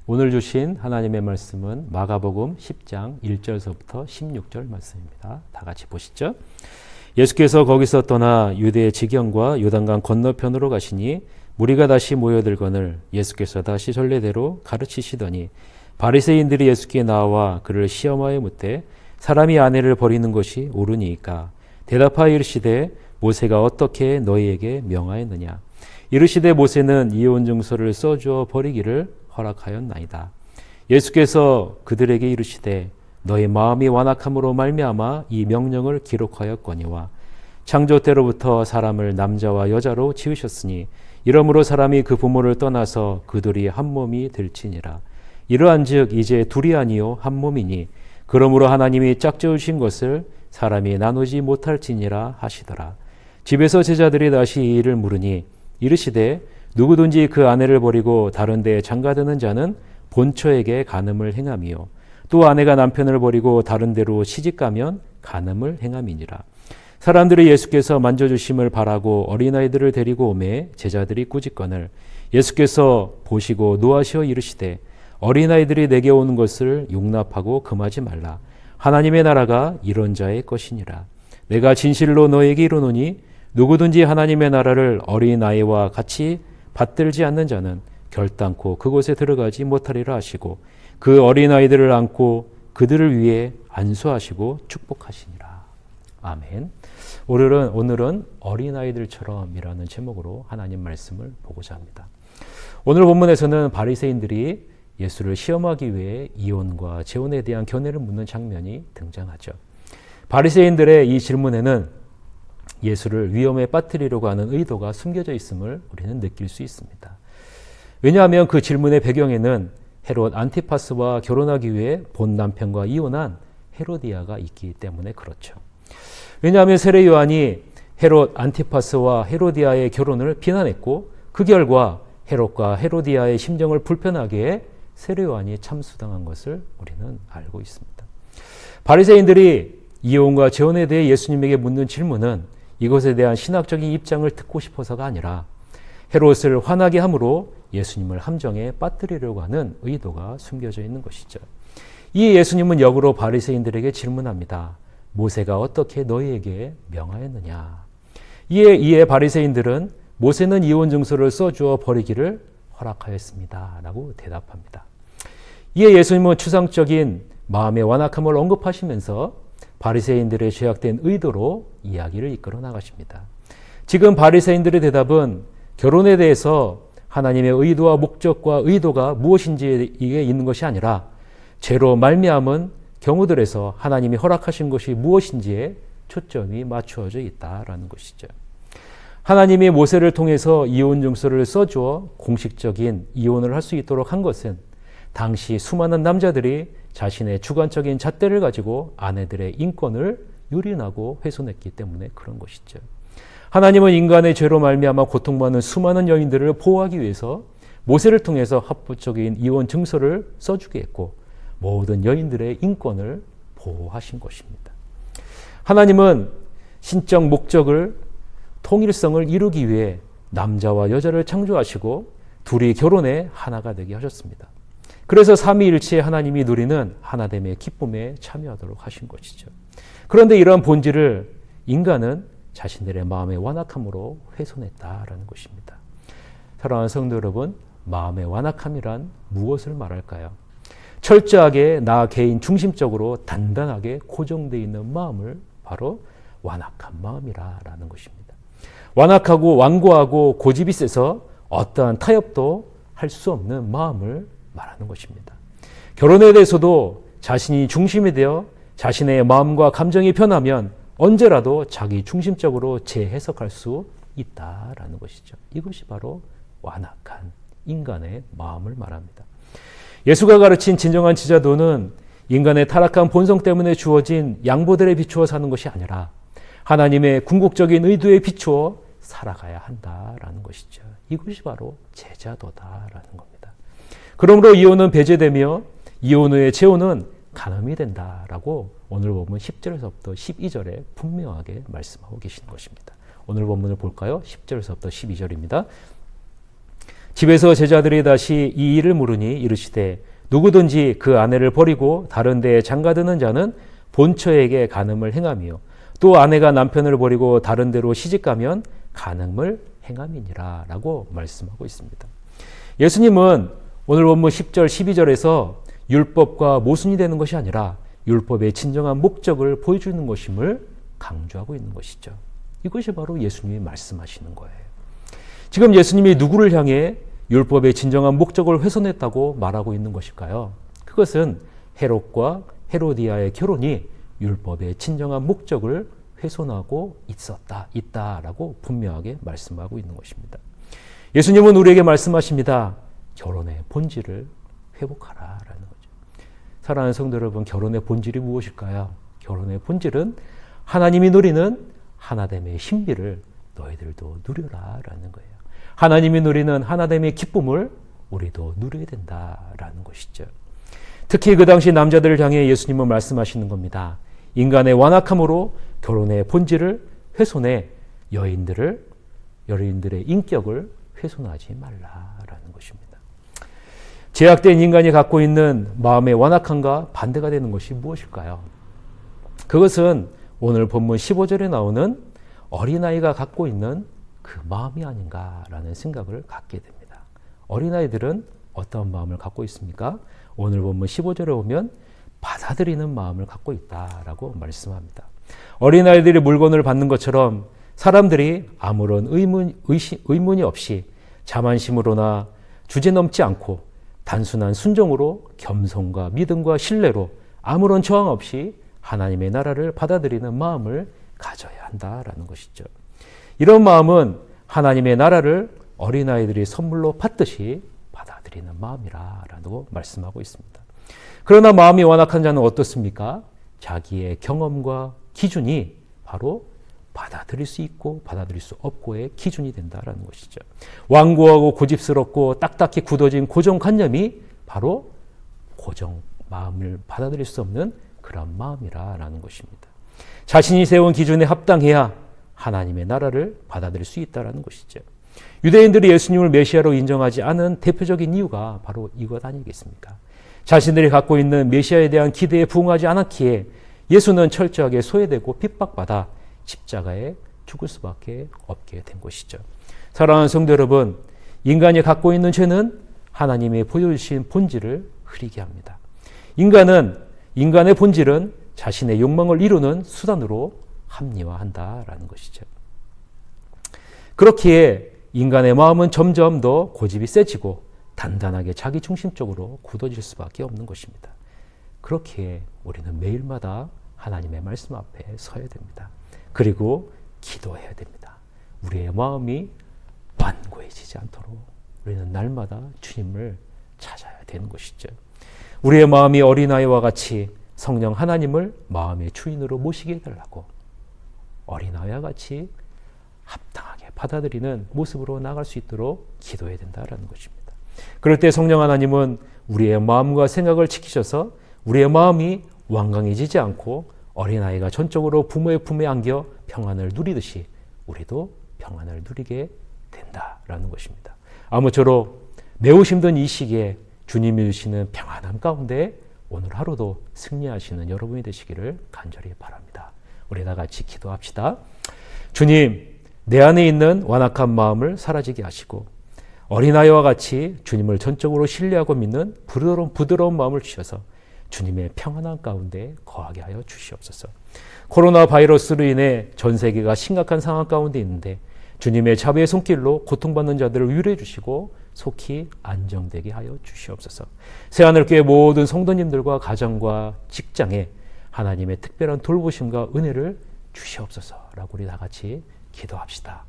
오늘 주신 하나님의 말씀은 마가복음 10장 1절서부터 16절 말씀입니다. 다 같이 보시죠. 예수께서 거기서 떠나 유대의 지경과 요단강 건너편으로 가시니 무리가 다시 모여들거늘 예수께서 다시 전례대로 가르치시더니 바리새인들이 예수께 나와 그를 시험하여 묻되 사람이 아내를 버리는 것이 옳으니이까 대답하여 이르시되 모세가 어떻게 너희에게 명하였느냐. 이르시되 모세는 이혼 증서를 써주어 버리기를 허락하였나이다. 예수께서 그들에게 이르시되 너희 마음이 완악함으로 말미암아 이 명령을 기록하였거니와 창조 때로부터 사람을 남자와 여자로 지으셨으니 이러므로 사람이 그 부모를 떠나서 그들이 한 몸이 될지니라. 이러한즉 이제 둘이 아니요 한 몸이니 그러므로 하나님이 짝지으신 것을 사람이 나누지 못할지니라 하시더라. 집에서 제자들이 다시 이 일을 물으니 이르시되 누구든지 그 아내를 버리고 다른 데에 장가드는 자는 본처에게 간음을 행함이요 또 아내가 남편을 버리고 다른 데로 시집가면 간음을 행함이니라. 사람들이 예수께서 만져주심을 바라고 어린아이들을 데리고 오매 제자들이 꾸짖거늘 예수께서 보시고 노하시어 이르시되 어린아이들이 내게 오는 것을 용납하고 금하지 말라. 하나님의 나라가 이런 자의 것이니라. 내가 진실로 너에게 이르노니 누구든지 하나님의 나라를 어린아이와 같이 받들지 않는 자는 결단코 그곳에 들어가지 못하리라 하시고 그 어린아이들을 안고 그들을 위해 안수하시고 축복하시니라. 아멘. 오늘은 어린아이들처럼이라는 제목으로 하나님 말씀을 보고자 합니다. 오늘 본문에서는 바리새인들이 예수를 시험하기 위해 이혼과 재혼에 대한 견해를 묻는 장면이 등장하죠. 바리새인들의 이 질문에는 예수를 위험에 빠뜨리려고 하는 의도가 숨겨져 있음을 우리는 느낄 수 있습니다. 왜냐하면 그 질문의 배경에는 헤롯 안티파스와 결혼하기 위해 본 남편과 이혼한 헤로디아가 있기 때문에 그렇죠. 왜냐하면 세례 요한이 헤롯 안티파스와 헤로디아의 결혼을 비난했고 그 결과 헤롯과 헤로디아의 심정을 불편하게 해 세례 요한이 참수당한 것을 우리는 알고 있습니다. 바리새인들이 이혼과 재혼에 대해 예수님에게 묻는 질문은 이것에 대한 신학적인 입장을 듣고 싶어서가 아니라 헤롯을 화나게 함으로 예수님을 함정에 빠뜨리려고 하는 의도가 숨겨져 있는 것이죠. 이 예수님은 역으로 바리새인들에게 질문합니다. 모세가 어떻게 너희에게 명하였느냐. 이에 바리새인들은 모세는 이혼 증서를 써주어 버리기를 허락하였습니다. 라고 대답합니다. 이에 예수님은 추상적인 마음의 완악함을 언급하시면서 바리새인들의 죄악된 의도로 이야기를 이끌어 나가십니다. 지금 바리새인들의 대답은 결혼에 대해서 하나님의 의도와 목적과 의도가 무엇인지에 있는 것이 아니라 죄로 말미암은 경우들에서 하나님이 허락하신 것이 무엇인지에 초점이 맞추어져 있다라는 것이죠. 하나님이 모세를 통해서 이혼 증서를 써주어 공식적인 이혼을 할 수 있도록 한 것은 당시 수많은 남자들이 자신의 주관적인 잣대를 가지고 아내들의 인권을 유린하고 훼손했기 때문에 그런 것이죠. 하나님은 인간의 죄로 말미암아 고통받는 수많은 여인들을 보호하기 위해서 모세를 통해서 합법적인 이혼 증서를 써주게 했고 모든 여인들의 인권을 보호하신 것입니다. 하나님은 신적 목적을 통일성을 이루기 위해 남자와 여자를 창조하시고 둘이 결혼해 하나가 되게 하셨습니다. 그래서 삼위일체의 하나님이 누리는 하나됨의 기쁨에 참여하도록 하신 것이죠. 그런데 이러한 본질을 인간은 자신들의 마음의 완악함으로 훼손했다라는 것입니다. 사랑하는 성도 여러분, 마음의 완악함이란 무엇을 말할까요? 철저하게 나 개인 중심적으로 단단하게 고정되어 있는 마음을 바로 완악한 마음이라는 것입니다. 완악하고 완고하고 고집이 세서 어떠한 타협도 할 수 없는 마음을 말하는 것입니다. 결혼에 대해서도 자신이 중심이 되어 자신의 마음과 감정이 변하면 언제라도 자기 중심적으로 재해석할 수 있다라는 것이죠. 이것이 바로 완악한 인간의 마음을 말합니다. 예수가 가르친 진정한 지자도는 인간의 타락한 본성 때문에 주어진 양보들에 비추어 사는 것이 아니라 하나님의 궁극적인 의도에 비추어 살아가야 한다라는 것이죠. 이것이 바로 제자도다라는 겁니다. 그러므로 이혼은 배제되며 이혼 후의 재혼은 간음이 된다라고 오늘 본문 10절에서부터 12절에 분명하게 말씀하고 계시는 것입니다. 오늘 본문을 볼까요? 10절에서부터 12절입니다. 집에서 제자들이 다시 이 일을 물으니 이르시되 누구든지 그 아내를 버리고 다른 데에 장가드는 자는 본처에게 간음을 행하며 또 아내가 남편을 버리고 다른 데로 시집가면 간음을 행함이니라 라고 말씀하고 있습니다. 예수님은 오늘 본문 10절 12절에서 율법과 모순이 되는 것이 아니라 율법의 진정한 목적을 보여주는 것임을 강조하고 있는 것이죠. 이것이 바로 예수님이 말씀하시는 거예요. 지금 예수님이 누구를 향해 율법의 진정한 목적을 훼손했다고 말하고 있는 것일까요? 그것은 헤롯과 헤로디아의 결혼이 율법의 진정한 목적을 훼손하고 있다라고 분명하게 말씀하고 있는 것입니다. 예수님은 우리에게 말씀하십니다. 결혼의 본질을 회복하라라는 거죠. 사랑하는 성도 여러분, 결혼의 본질이 무엇일까요? 결혼의 본질은 하나님이 누리는 하나됨의 신비를 너희들도 누려라라는 거예요. 하나님이 누리는 하나됨의 기쁨을 우리도 누려야 된다라는 것이죠. 특히 그 당시 남자들을 향해 예수님은 말씀하시는 겁니다. 인간의 완악함으로 결혼의 본질을 훼손해 여인들의 인격을 훼손하지 말라라는 것입니다. 제약된 인간이 갖고 있는 마음의 완악함과 반대가 되는 것이 무엇일까요? 그것은 오늘 본문 15절에 나오는 어린아이가 갖고 있는 그 마음이 아닌가라는 생각을 갖게 됩니다. 어린아이들은 어떤 마음을 갖고 있습니까? 오늘 본문 15절에 보면 받아들이는 마음을 갖고 있다라고 말씀합니다. 어린아이들이 물건을 받는 것처럼 사람들이 아무런 의문이 없이 자만심으로나 주제넘지 않고 단순한 순종으로 겸손과 믿음과 신뢰로 아무런 저항 없이 하나님의 나라를 받아들이는 마음을 가져야 한다라는 것이죠. 이런 마음은 하나님의 나라를 어린아이들이 선물로 받듯이 받아들이는 마음이라고 말씀하고 있습니다. 그러나 마음이 완악한 자는 어떻습니까? 자기의 경험과 기준이 바로 받아들일 수 있고 받아들일 수 없고의 기준이 된다라는 것이죠. 완고하고 고집스럽고 딱딱히 굳어진 고정관념이 바로 마음을 받아들일 수 없는 그런 마음이라는 것입니다. 자신이 세운 기준에 합당해야 하나님의 나라를 받아들일 수 있다는 것이죠. 유대인들이 예수님을 메시아로 인정하지 않은 대표적인 이유가 바로 이것 아니겠습니까? 자신들이 갖고 있는 메시아에 대한 기대에 부응하지 않았기에 예수는 철저하게 소외되고 핍박받아 십자가에 죽을 수밖에 없게 된 것이죠. 사랑하는 성도 여러분, 인간이 갖고 있는 죄는 하나님이 보여주신 본질을 흐리게 합니다. 인간의 본질은 자신의 욕망을 이루는 수단으로 합리화한다라는 것이죠. 그렇기에 인간의 마음은 점점 더 고집이 세지고 단단하게 자기중심적으로 굳어질 수밖에 없는 것입니다. 그렇기에 우리는 매일마다 하나님의 말씀 앞에 서야 됩니다. 그리고 기도해야 됩니다. 우리의 마음이 완고해지지 않도록 우리는 날마다 주님을 찾아야 되는 것이죠. 우리의 마음이 어린아이와 같이 성령 하나님을 마음의 주인으로 모시게 해달라고 어린아이와 같이 합당하게 받아들이는 모습으로 나아갈 수 있도록 기도해야 된다는 것입니다. 그럴 때 성령 하나님은 우리의 마음과 생각을 지키셔서 우리의 마음이 완강해지지 않고 어린아이가 전적으로 부모의 품에 안겨 평안을 누리듯이 우리도 평안을 누리게 된다라는 것입니다. 아무쪼록 매우 힘든 이 시기에 주님이 주시는 평안함 가운데 오늘 하루도 승리하시는 여러분이 되시기를 간절히 바랍니다. 우리 다 같이 기도합시다. 주님, 내 안에 있는 완악한 마음을 사라지게 하시고 어린아이와 같이 주님을 전적으로 신뢰하고 믿는 부드러운 마음을 주셔서 주님의 평안한 가운데 거하게 하여 주시옵소서. 코로나 바이러스로 인해 전 세계가 심각한 상황 가운데 있는데 주님의 자비의 손길로 고통받는 자들을 위로해 주시고 속히 안정되게 하여 주시옵소서. 새하늘교회 모든 성도님들과 가정과 직장에 하나님의 특별한 돌보심과 은혜를 주시옵소서라고 우리 다 같이 기도합시다.